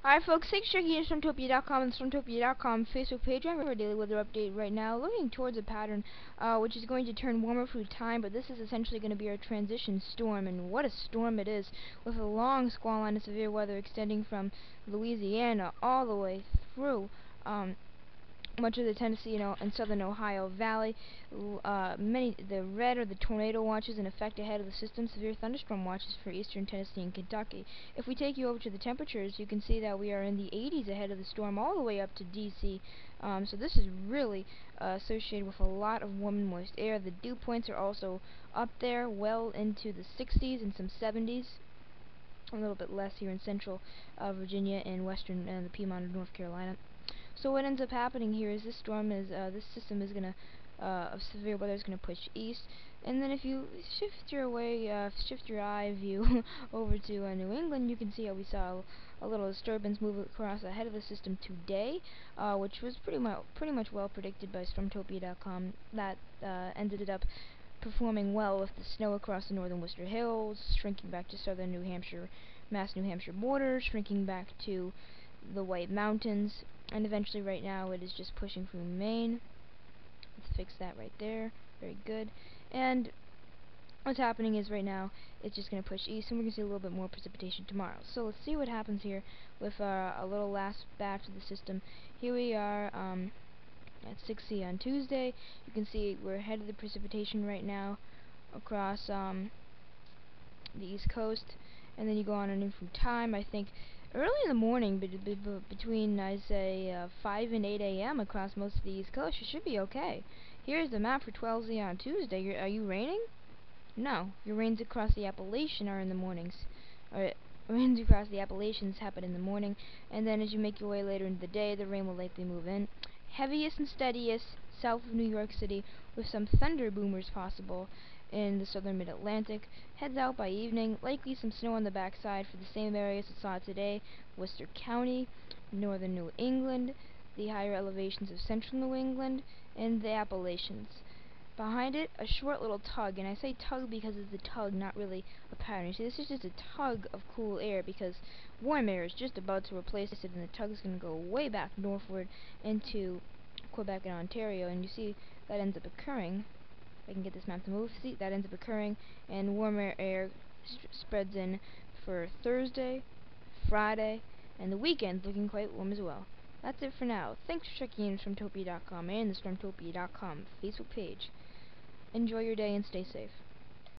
Alright folks, thanks for checking in Stormtopia.com and Stormtopia.com Facebook page. I'm a daily weather update right now, looking towards a pattern which is going to turn warmer through time, but this is essentially going to be our transition storm, and what a storm it is, with a long squall line of severe weather extending from Louisiana all the way through much of the Tennessee and southern Ohio Valley. The red or the tornado watches in effect ahead of the system. Severe thunderstorm watches for eastern Tennessee and Kentucky. If we take you over to the temperatures, you can see that we are in the 80s ahead of the storm, all the way up to DC. So this is really associated with a lot of warm and moist air. The dew points are also up there, well into the 60s and some 70s. A little bit less here in central Virginia and western the Piedmont of North Carolina. So what ends up happening here is this system is gonna of severe weather is gonna push east, and then if you shift your eye view over to New England, you can see how we saw a little disturbance move across ahead of the system today, which was pretty much well predicted by Stormtopia.com. That ended up performing well with the snow across the northern Worcester Hills, shrinking back to southern New Hampshire, Mass-New Hampshire border, shrinking back to the White Mountains, and eventually right now it is just pushing through Maine. Let's fix that right there. Very good. And what's happening is right now it's just going to push east, and we're going to see a little bit more precipitation tomorrow. So let's see what happens here with a little last batch of the system. Here we are at 6C on Tuesday. You can see we're ahead of the precipitation right now across the East Coast, and then you go on and in through time. I think early in the morning, between I say 5 and 8 a.m. across most of the East Coast, you should be okay. Here's the map for 12Z on Tuesday. Are you raining? No, your rains across the Appalachian are in the mornings. Rains across the Appalachians happen in the morning, and then as you make your way later into the day, the rain will likely move in. Heaviest and steadiest south of New York City, with some thunder boomers possible in the southern mid-Atlantic. Heads out by evening, likely some snow on the backside for the same areas we saw today: Worcester County, northern New England, the higher elevations of central New England, and the Appalachians. Behind it, a short little tug, and I say tug because it's a tug, not really a pattern. You see, this is just a tug of cool air because warm air is just about to replace it, and the tug is going to go way back northward into Quebec and Ontario, and you see that ends up occurring. If I can get this map to move, see, that ends up occurring, and warmer air spreads in for Thursday, Friday, and the weekend looking quite warm as well. That's it for now. Thanks for checking in Stormtopia.com and the Stormtopia.com Facebook page. Enjoy your day and stay safe.